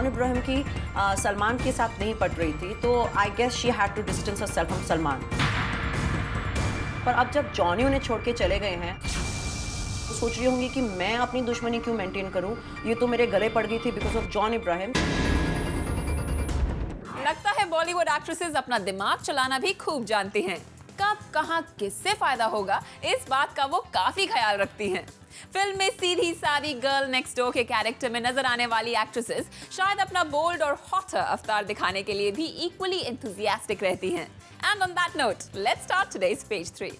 John Ibrahim की सलमान के साथ नहीं पट रही थी, तो I guess she had to distance herself from Salman. पर अब जब जॉनी उन्हें छोड़ के चले गए हैं, तो सोच रही होंगी कि मैं अपनी दुश्मनी क्यों मेंटेन करूं, ये तो मेरे गले पड़ गई थी बिकॉज ऑफ जॉन इब्राहिम। लगता है बॉलीवुड एक्ट्रेसेस अपना दिमाग चलाना भी खूब जानती हैं। कब कहां किससे फायदा होगा, इस बात का वो काफी ख्याल रखती हैं। फिल्म में सीधी सादी गर्ल नेक्स्ट डोर के कैरेक्टर में नजर आने वाली एक्ट्रेसेस शायद अपना बोल्ड और हॉटर अवतार दिखाने के लिए भी इक्वली एंथुसियास्टिक रहती हैं। And on that note, let's start today's page 3।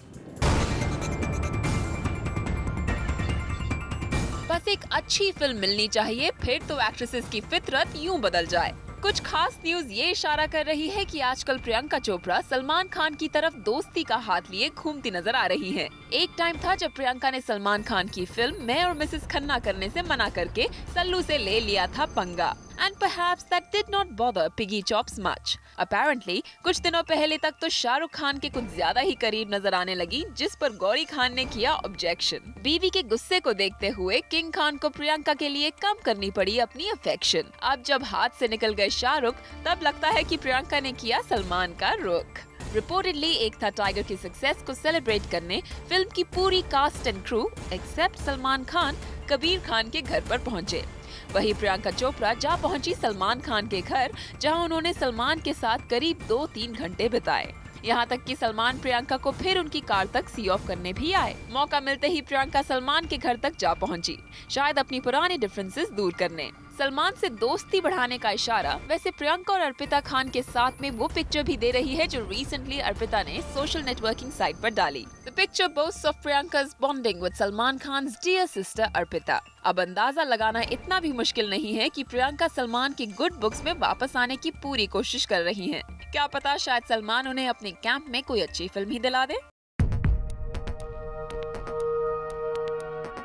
बस एक अच्छी फिल्म मिलनी चाहिए, फिर तो एक्ट्रेसेस की फितरत यूं बदल जाए। कुछ खास न्यूज ये इशारा कर रही है कि आजकल प्रियंका चोपड़ा सलमान खान की तरफ दोस्ती का हाथ लिए घूमती नजर आ रही हैं। एक टाइम था जब प्रियंका ने सलमान खान की फिल्म मैं और मिसेस खन्ना करने से मना करके सल्लू से ले लिया था पंगा। And perhaps that did not bother Piggy Chops much. Apparently, कुछ दिनों पहले तक तो शाहरुख खान के कुछ ज्यादा ही करीब नजर आने लगी, जिस पर गौरी खान ने किया ऑब्जेक्शन। बीवी के गुस्से को देखते हुए किंग खान को प्रियंका के लिए कम करनी पड़ी अपनी अफेक्शन। अब जब हाथ से निकल गए शाहरुख, तब लगता है कि प्रियंका ने किया सलमान का रुख। रिपोर्टेडली एक था टाइगर की सक्सेस को सेलिब्रेट करने फिल्म की पूरी cast and crew except Salman Khan Kabir Khan के घर पर पहुंचे। वही प्रियंका चोपड़ा जा पहुंची सलमान खान के घर, जहां उन्होंने सलमान के साथ करीब 2-3 घंटे बिताए। यहाँ तक कि सलमान प्रियंका को फिर उनकी कार तक सी ऑफ करने भी आए। मौका मिलते ही प्रियंका सलमान के घर तक जा पहुंची, शायद अपनी पुरानी डिफरेंसेस दूर करने। सलमान से दोस्ती बढ़ाने का इशारा वैसे प्रियंका और अर्पिता खान के साथ में वो पिक्चर भी दे रही है जो रिसेंटली अर्पिता ने सोशल नेटवर्किंग साइट पर डाली। The picture boasts of Priyanka's bonding with Salman Khan's dear sister Arpita. अब अंदाजा लगाना इतना भी मुश्किल नहीं है कि प्रियंका सलमान की गुड बुक्स में वापस आने की पूरी कोशिश कर रही हैं। क्या पता शायद सलमान उन्हें अपने कैंप में कोई अच्छी फिल्म ही दिला दे।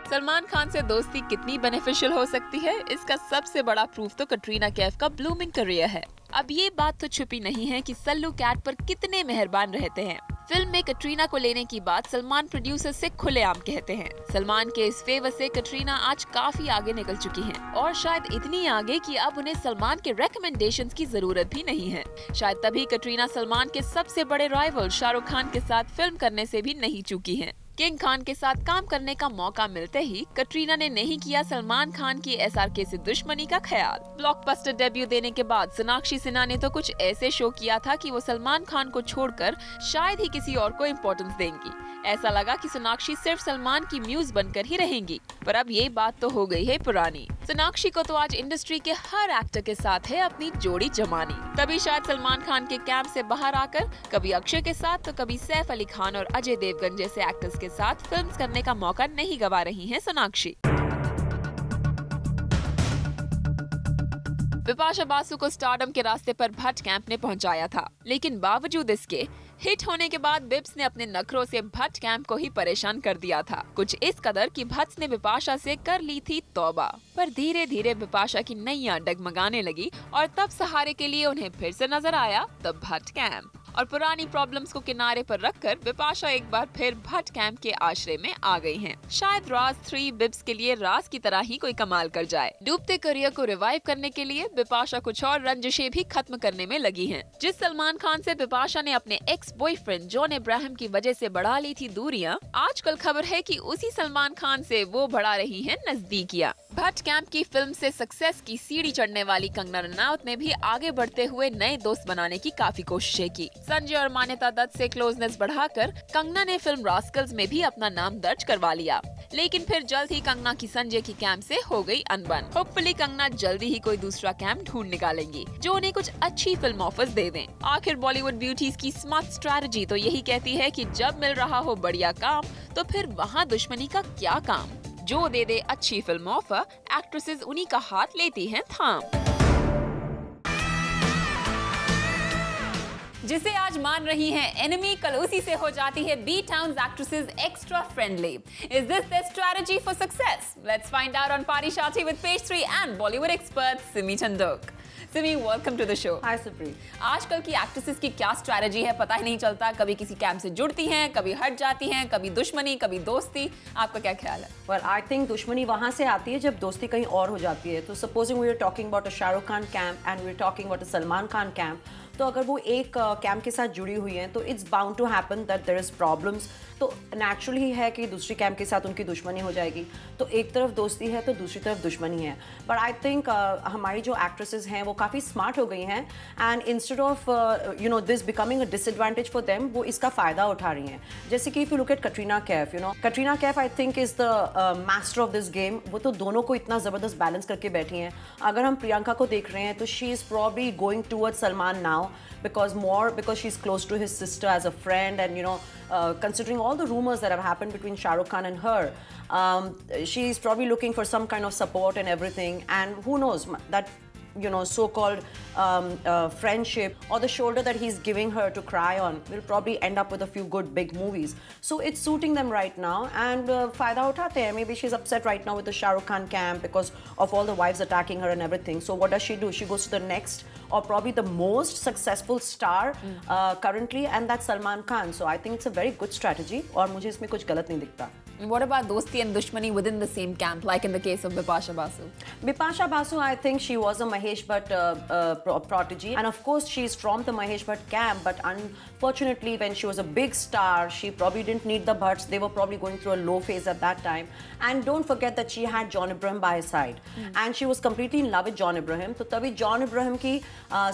सलमान खान से दोस्ती कितनी बेनिफिशियल हो सकती है, इसका सबसे बड़ा प्रूफ तो कटरीना कैफ का ब्लूमिंग करियर है। अब ये बात तो छुपी नहीं है कि सल्लू कैट पर कितने मेहरबान रहते हैं। फिल्म में कटरीना को लेने की बात सलमान प्रोड्यूसर से खुलेआम कहते हैं। सलमान के इस फेवर से कटरीना आज काफी आगे निकल चुकी हैं और शायद इतनी आगे कि अब उन्हें सलमान के रेकमेंडेशंस की जरूरत भी नहीं है। शायद तभी कटरीना सलमान के सबसे बड़े राइवल शाहरुख खान के साथ फिल्म करने से भी नहीं चूकी हैं। किंग खान के साथ काम करने का मौका मिलते ही कटरीना ने नहीं किया सलमान खान की एसआरके से दुश्मनी का ख्याल। ब्लॉकबस्टर डेब्यू देने के बाद सोनाक्षी सिन्हा ने तो कुछ ऐसे शो किया था कि वो सलमान खान को छोड़कर शायद ही किसी और को इम्पोर्टेंस देंगी। ऐसा लगा कि सोनाक्षी सिर्फ सलमान की म्यूज बनकर ही रहेंगी, पर अब ये बात तो हो गई है पुरानी। सोनाक्षी को तो आज इंडस्ट्री के हर एक्टर के साथ है अपनी जोड़ी जमानी। कभी शायद सलमान खान के कैंप से बाहर आकर, कभी अक्षय के साथ, तो कभी सैफ अली खान और अजय देवगन जैसे एक्टर्स के साथ फिल्म्स करने का मौका नहीं गवा रही हैं सोनाक्षी। बिपाशा बासु को स्टारडम के रास्ते पर भट्ट कैंप ने पहुंचाया था, लेकिन बावजूद इसके हिट होने के बाद बिप्स ने अपने नखरों से भट्ट कैंप को ही परेशान कर दिया था। कुछ इस कदर कि भट्ट ने बिपाशा से कर ली थी तौबा। पर धीरे धीरे बिपाशा की नैया डगमगाने लगी और तब सहारे के लिए उन्हें फिर से नजर आया तब भट्ट कैंप। और पुरानी प्रॉब्लम्स को किनारे पर रखकर बिपाशा एक बार फिर भट्ट कैंप के आश्रय में आ गई हैं। शायद राज 3 बिप्स के लिए राज की तरह ही कोई कमाल कर जाए। डूबते करियर को रिवाइव करने के लिए बिपाशा कुछ और रंजिशें भी खत्म करने में लगी हैं। जिस सलमान खान से बिपाशा ने अपने एक्स बॉयफ्रेंड जॉन इब्राहिम की वजह से बढ़ा ली थी दूरियां, आजकल खबर है कि उसी सलमान खान से वो बढ़ा रही हैं नजदीकियां। भट्ट कैंप की फिल्म से सक्सेस की सीढ़ी चढ़ने वाली कंगना रनौत ने भी आगे बढ़ते हुए नए दोस्त बनाने की काफी कोशिशें की। संजय और मान्यता दत्त से क्लोजनेस बढ़ाकर कंगना ने फिल्म रास्कल्स में भी अपना नाम दर्ज करवा लिया, लेकिन फिर जल्द ही कंगना की संजय की कैंप से हो गई अनबन। होपफुली कंगना जल्दी ही कोई दूसरा कैंप ढूंढ निकालेंगी जो उन्हें कुछ अच्छी फिल्म ऑफर्स दे दें। आखिर बॉलीवुड ब्यूटीज की स्मार्ट स्ट्रैटेजी तो यही कहती है कि जब मिल रहा हो बढ़िया काम तो फिर वहाँ दुश्मनी का क्या काम। जो दे दे अच्छी फिल्म ऑफर, एक्ट्रेसेस उन्हीं का हाथ लेती हैं थाम। जिसे आज मान रही हैं एनिमी, कल उसी से हो जाती है B town's actresses extra friendly. Is this their strategy for success? Let's find out on Party Shati with Page 3 and Bollywood expert Simi Chandok. Simi, welcome to the show. Hi, Supreet. आजकल की actresses की क्या strategy है पता ही नहीं चलता, कभी किसी कैंप से जुड़ती हैं, कभी हट जाती हैं, कभी दुश्मनी, कभी दोस्ती। आपका क्या ख्याल है? Well, I think दुश्मनी वहाँ से आती है जब दोस्ती कहीं और हो जाती है। तो supposing we are talking about a Shah Rukh Khan camp and we are talking about a Salman Khan camp, तो अगर वो एक कैंप के साथ जुड़ी हुई हैं तो it's bound to happen that there is problems. तो नेचुरली ही है कि दूसरी कैंप के साथ उनकी दुश्मनी हो जाएगी। तो एक तरफ दोस्ती है तो दूसरी तरफ दुश्मनी है। बट आई थिंक हमारी जो एक्ट्रेसेस हैं वो काफ़ी स्मार्ट हो गई हैं and instead of this becoming a disadvantage for them, वो इसका फ़ायदा उठा रही हैं। जैसे कि if you look at Katrina Kaif, Katrina Kaif I think is the master of this game. वो तो दोनों को इतना ज़बरदस्त बैलेंस करके बैठी हैं। अगर हम प्रियंका को देख रहे हैं तो she is probably going towards Salman now because she's close to his sister as a friend, and considering all the rumors that have happened between Shah Rukh Khan and her, she's probably looking for some kind of support and everything, and who knows that so-called friendship or the shoulder that he's giving her to cry on will probably end up with a few good big movies. So it's suiting them right now, and फायदा उठाते हैं. Maybe she's upset right now with the Shah Rukh Khan camp because of all the wives attacking her and everything. So what does she do? She goes to the next or probably the most successful star currently, and that's Salman Khan. So I think it's a very good strategy और मुझे इसमें कुछ गलत नहीं दिखता. What about dosti and dushmani within the same camp, like in the case of Bipasha Basu? Bipasha Basu, I think she was a Mahesh Bhatt protege, and of course she's from the Mahesh Bhatt camp, but unfortunately when she was a big star, she probably didn't need the Bhatts. They were probably going through a low phase at that time. And don't forget that she had John Abraham by her side, and she was completely in love with John Abraham. तो तभी John Abraham की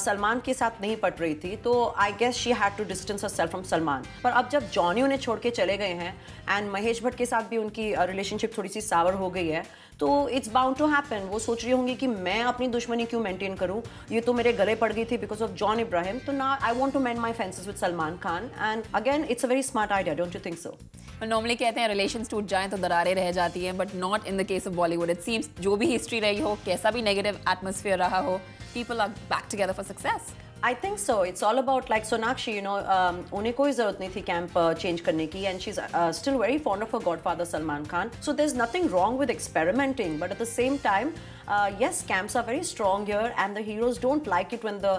सलमान के साथ नहीं पट रही थी, तो I guess she had to distance herself from Salman. पर अब जब जॉनी उन्हें छोड़ के चले गए हैं and महेश भट्ट के साथ भी उनकी रिलेशनशिप थोड़ी सी सावर हो गई है, तो इट्स बाउंड टू हैपन। वो सोच रही होंगी कि मैं अपनी दुश्मनी क्यों मेंटेन करूं, ये तो मेरे गले पड़ गई थी बिकॉज ऑफ जॉन इब्राहिम, तो ना I want to mend my fences with Salman Khan, and again it's a very smart idea, don't you think so? Normally कहते हैं रिलेशंस टूट जाएं तो दरारें रह जाती हैं, but not in the case of Bollywood. It seems जो भी हिस्ट्री रही हो, कैसा भी नेगेटिव एटमॉस्फेयर रहा हो, people are back together for success. I think so. It's all about like Sonakshi, उन्हें कोई ज़रूरत नहीं थी कैंप चेंज करने की, and she's still very fond of her godfather Salman Khan. So there's nothing wrong with experimenting, but at the same time, yes, camps are very strong here, and the heroes don't like it when the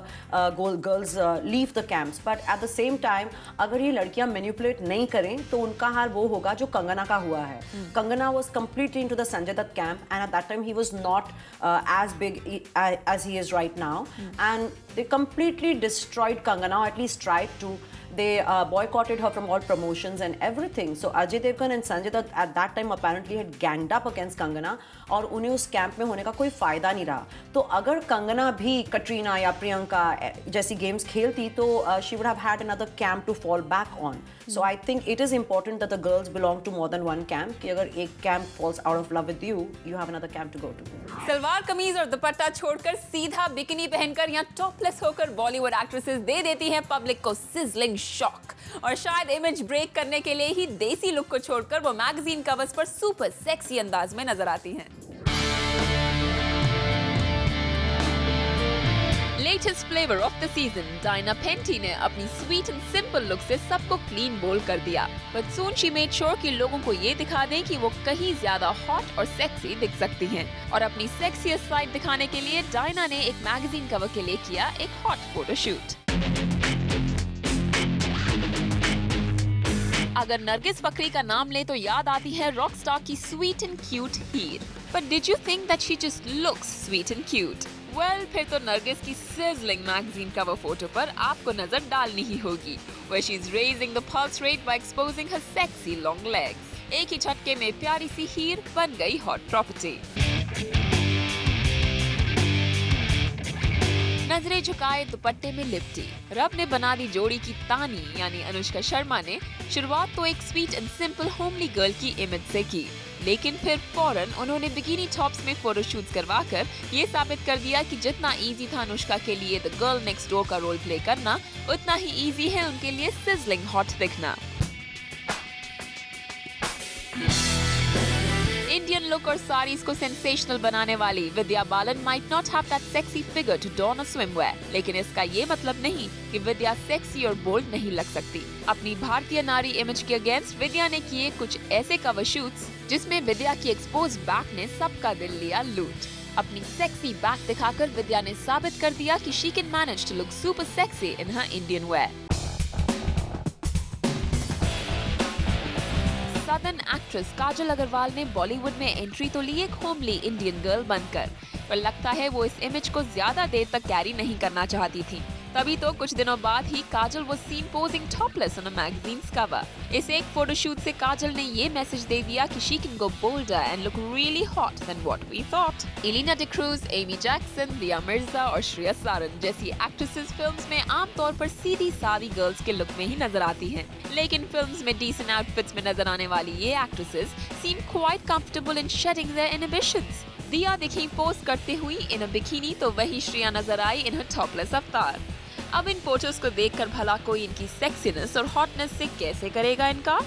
girls leave the camps. But at the same time, अगर ये लड़कियां manipulate नहीं करें, तो उनका हाल वो होगा जो कंगना का हुआ है. Kangana was completely into the Sanjay Dutt camp, and at that time he was not as big as he is right now, and they completely destroyed Kangana, or at least tried to. They boycotted her from all promotions and everything. So Ajay Devgan and Sanjay Dutt at that time apparently had ganged up against Kangana, और उन्हें उस camp में होने का कोई फायदा नहीं रहा. तो अगर कंगना भी कटरीना या प्रियंका जैसी गेम्स खेलती, तो she would have had another camp to fall back on. So I think it is important that the girls belong to more than one camp. कि अगर एक camp falls out of love with you, you have another camp to go to. Salwar kameez और दुपट्टा छोड़कर सीधा bikini पहनकर या topless होकर Bollywood actresses दे देती हैं पब्लिक को सिजलिंग शॉक, और शायद इमेज ब्रेक करने के लिए ही देसी लुक को छोड़कर वो मैगजीन कवर्स पर सुपर सेक्सी अंदाज में नजर आती हैं। Latest flavour of the season, Diana Penty ने अपनी स्वीट एंड सिंपल लुक से सबको क्लीन बोल कर दिया, but soon she made sure कि लोगों को ये दिखा दें कि वो कहीं ज्यादा हॉट और सेक्सी दिख सकती हैं, और अपनी सेक्सीएस्ट साइड दिखाने के लिए डायना ने एक मैगजीन कवर के लिए किया एक हॉट फोटोशूट। अगर नरगिस फकरी का नाम ले तो याद आती है रॉकस्टार की sweet and cute Heer, but did you think that she just looks sweet and cute? Well, फिर तो नरगिस की सिजलिंग मैगजीन कवर फोटो पर आपको नजर डालनी ही होगी, where she is raising the pulse rate by exposing her sexy long legs. एक ही झटके में प्यारी सी हीर बन गई हॉट प्रॉपर्टी। नजरें झुकाए दुपट्टे में लिपटी, रब ने बना दी जोड़ी की तानी, यानी अनुष्का शर्मा ने शुरुआत तो एक sweet and simple homely girl की इमेज से की, लेकिन फिर फौरन उन्होंने बिकिनी टॉप्स में फोटोशूट्स करवाकर ये साबित कर दिया कि जितना इजी था अनुष्का के लिए द गर्ल नेक्स्ट डोर का रोल प्ले करना, उतना ही इजी है उनके लिए सिजलिंग हॉट दिखना। इंडियन लुक और साड़ीज को सेंसेशनल बनाने वाली Vidya Balan might not have that sexy figure to don a swimwear, लेकिन इसका ये मतलब नहीं कि विद्या सेक्सी और बोल्ड नहीं लग सकती। अपनी भारतीय नारी इमेज के अगेंस्ट विद्या ने किए कुछ ऐसे कवर शूट्स जिसमें विद्या की एक्सपोज बैक ने सबका दिल लिया लूट। अपनी सेक्सी बैक दिखाकर विद्या ने साबित कर दिया कि she can manage to look super sexy in her Indian wear. Southern actress Kajal Aggarwal ने बॉलीवुड में एंट्री तो ली एक होमली इंडियन गर्ल बनकर, पर लगता है वो इस इमेज को ज्यादा देर तक कैरी नहीं करना चाहती थी। तभी तो कुछ दिनों बाद ही काजल was seen posing topless on a magazine's cover। इस एक फोटोशूट से काजल ने ये मैसेज दे दिया कि she can go bolder and look really hot than what we thought। Ileana D'Cruz, Amy Jackson, Dia Mirza और श्रेया सारन जैसी एक्ट्रेसेस फिल्म्स में आमतौर पर सीधी सादी गर्ल्स के लुक में ही नजर आती हैं, लेकिन फिल्म्स में डिसेंट आउटफिट्स में नजर आने वाली ये actresses seem quite comfortable in shedding their inhibitions। दिया दिखी पोस्ट करते हुई इन अ बिकिनी, तो वही श्रेया नजर आई इन हर टॉपलेस अवतार। अब इन फोटोज को देखकर भला कोई इनकी सेक्सीनेस और हॉटनेस से कैसे करेगा इनकार?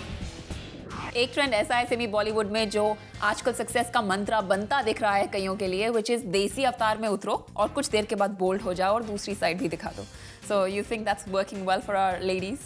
एक ट्रेंड ऐसा है सिमी बॉलीवुड में जो आजकल सक्सेस का मंत्र बनता दिख रहा है कईयों के लिए, विच इज देसी अवतार में उतरो और कुछ देर के बाद बोल्ड हो जाओ और दूसरी साइड भी दिखा दो। So you think that's working well for our ladies?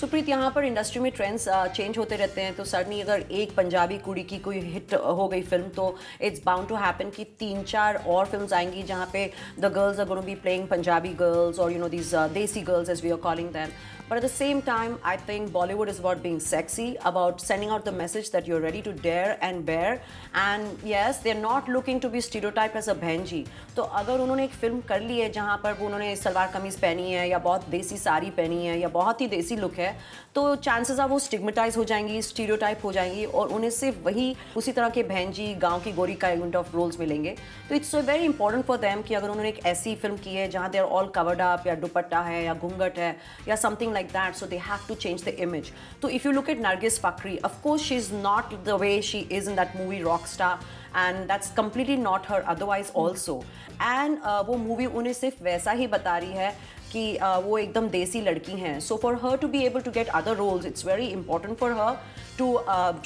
Supreet, यहाँ पर इंडस्ट्री में ट्रेंड्स चेंज होते रहते हैं, तो सडनली अगर एक पंजाबी कुड़ी की कोई हिट हो गई फिल्म तो इट्स बाउंड टू हैपन कि 3-4 और फिल्म्स आएंगी जहाँ पे the girls are going to be playing Punjabi girls और these desi girls as we are calling them. But at the same time, I think Bollywood is about being sexy, about sending out the message that you're ready to dare and bear. And yes, they're not looking to be stereotyped as a बहनजी। तो अगर उन्होंने एक film कर ली है जहाँ पर वो उन्होंने सलवार कमीज पहनी है या बहुत देसी साड़ी पहनी है या बहुत ही देसी लुक है, तो चांसेस है वो स्टिग्मेटाइज हो जाएंगी, स्टीरियोटाइप हो जाएंगी और उन्हें सिर्फ वही उसी तरह के बहनजी, गाँव की गोरी काइंड ऑफ रोल्स मिलेंगे। तो it's so very important for them कि अगर उन्होंने एक ऐसी फिल्म की है जहाँ they are all covered up, या दुपट्टा है या घूंघट है या something like that, so they have to change the image. So if you look at Nargis Fakhri, of course she's not the way she is in that movie Rockstar, and that's completely not her otherwise also. And वो movie उन्हें सिर्फ वैसा ही बता रही है कि वो एकदम देसी लड़की हैं. So for her to be able to get other roles, it's very important for her to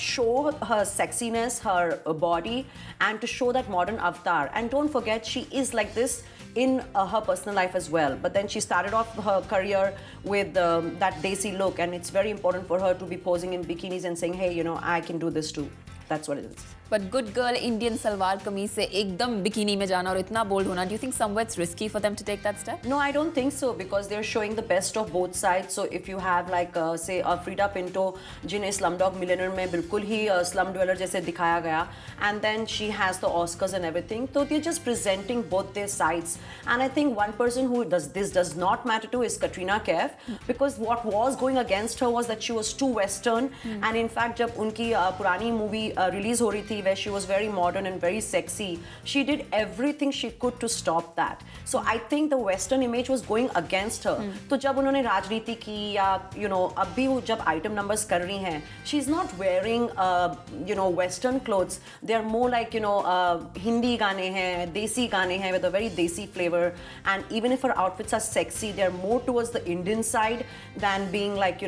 show her sexiness, her body, and to show that modern avatar. And don't forget, she is like this in her personal life as well. But then she started off her career with that desi look, and it's very important for her to be posing in bikinis and saying, hey, you know, I can do this too. That's what it is. But good girl Indian salwar kameez से एकदम bikini में जाना और इतना bold होना, do you think somewhere it's risky for them to take that step? No, I don't think so, because they're showing the best of both sides. So if you have like say Frida Pinto, जिन्हें Slumdog Millionaire में बिल्कुल ही slum dweller जैसे दिखाया गया, and then she has the Oscars and everything. So they're just presenting both their sides. And I think one person who does not matter to is Katrina Kaif, because what was going against her was that she was too Western. And in fact, जब उनकी पुरानी movie release हो रही थी, where she was very modern and very sexy, she did everything she could to stop that. So I think the Western image was going against her. तो जब उन्होंने राजनीति की या अब भी वो जब आइटम नंबर्स कर रही हैं, she is not wearing Western clothes. They are more like Hindi गाने हैं, देसी गाने हैं with a very desi flavor. And even if her outfits are sexy, they are more towards the Indian side than being like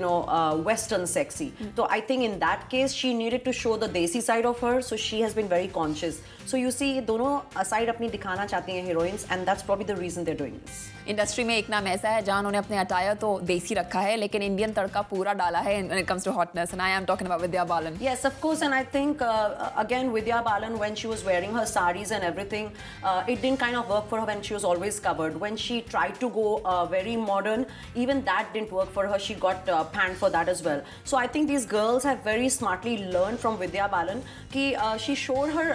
Western sexy. So I think in that case she needed to show the desi side of her, so she has been very conscious. So you see, दोनों side अपनी दिखाना चाहती हैं heroines, and that's probably the reason they're doing this. Industry में एक नाम ऐसा है जहाँ उन्होंने अपने अटायर तो देसी रखा है, लेकिन इंडियन तड़का पूरा डाला है when it comes to hotness, and I am talking about Vidya Balan. Yes, of course, and I think again Vidya Balan, when she was wearing her sarees and everything, it didn't kind of work for her when she was always covered. When she tried to go very modern, even that didn't work for her. She got panned for that as well. So I think these girls have very smartly learned from Vidya Balan कि she showed her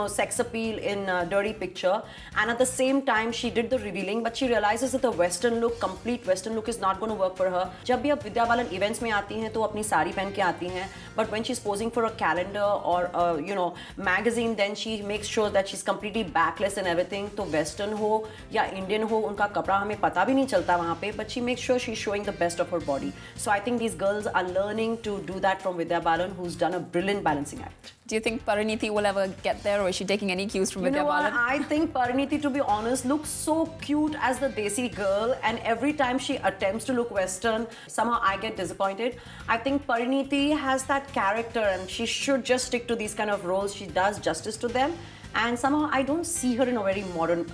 sex appeal in Dirty Picture, and at the same time she did the revealing, but she realizes that the Western look, complete Western look, is not going to work for her. जब भी अब Vidya Balan events में आती हैं तो अपनी साड़ी पहन के आती हैं, but when she's posing for a calendar or magazine, then she makes sure that she's completely backless and everything. तो Western हो या Indian हो, उनका कपड़ा हमें पता भी नहीं चलता वहाँ पे, but she makes sure she's showing the best of her body. So I think these girls are learning to do that from Vidya Balan, who's done a brilliant balancing act. Do you think Parineeti will ever get there, or is she taking any cues from Vidya Balan? I think Parineeti, to be honest, looks so cute as the Desi girl, and every time she attempts to look Western, somehow I get disappointed. I think Parineeti has that character, and she should just stick to these kind of roles. She does justice to them, and somehow I don't see her in a very modern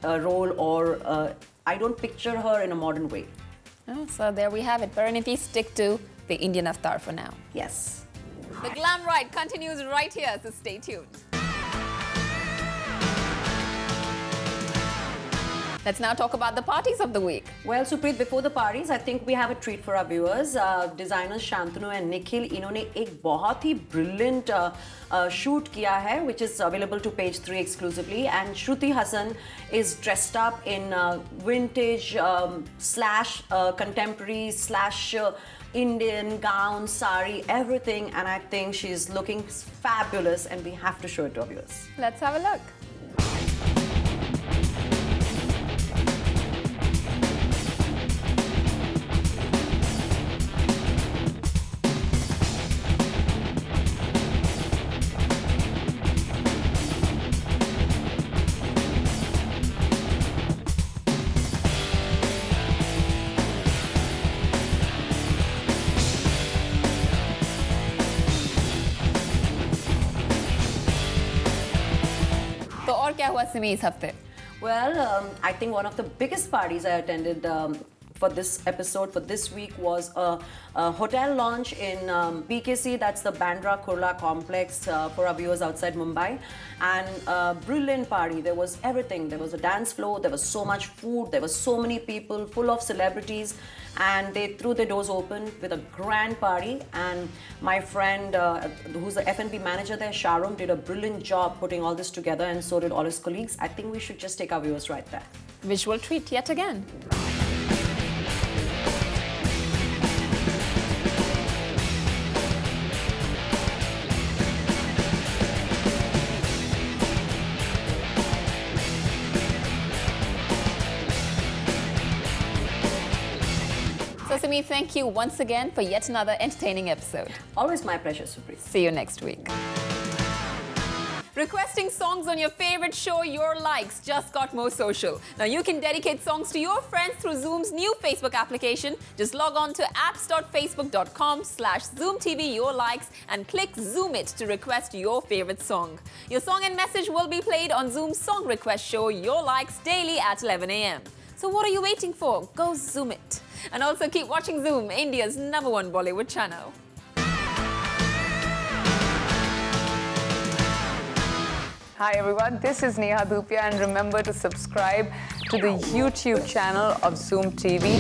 role, or I don't picture her in a modern way. Oh, so there we have it. Parineeti, stick to the Indian avatar for now. Yes. The glam ride continues right here, so stay tuned. Let's now talk about the parties of the week. Well, Supreet, before the parties, I think we have a treat for our viewers. Designers Shantanu and Nikhil, इन्होंने एक बहुत ही brilliant shoot किया है, which is available to Page 3 exclusively. And Shruti Hassan is dressed up in vintage slash contemporary slash Indian gown, sari, everything, and I think she's looking fabulous, and we have to show it to our viewers. Let's have a look. तो और क्या हुआ सिमी इस हफ्ते? Well, I think one of the biggest parties I attended for this episode, for this week, was a hotel launch in BKC, that's the Bandra Kurla complex for our viewers outside Mumbai. And a brilliant party. There was everything. There was a dance floor, there was so much food, there were so many people, full of celebrities, and they threw the doors open with a grand party. And my friend, who's the F&B manager there, Sharon, did a brilliant job putting all this together, and so did all his colleagues. I think we should just take our viewers right there. Visual treat yet again. So Simi, thank you once again for yet another entertaining episode. Always my pleasure, Supreet. See you next week. Requesting songs on your favorite show, Your Likes, just got more social. Now you can dedicate songs to your friends through Zoom's new Facebook application. Just log on to apps.facebook.com/ZoomTVYourLikes and click Zoom It to request your favorite song. Your song and message will be played on Zoom's song request show, Your Likes, daily at 11 a.m. So what are you waiting for? Go Zoom it. And also keep watching Zoom, India's #1 Bollywood channel. Hi everyone, this is Neha Dhupia, and remember to subscribe to the YouTube channel of Zoom TV.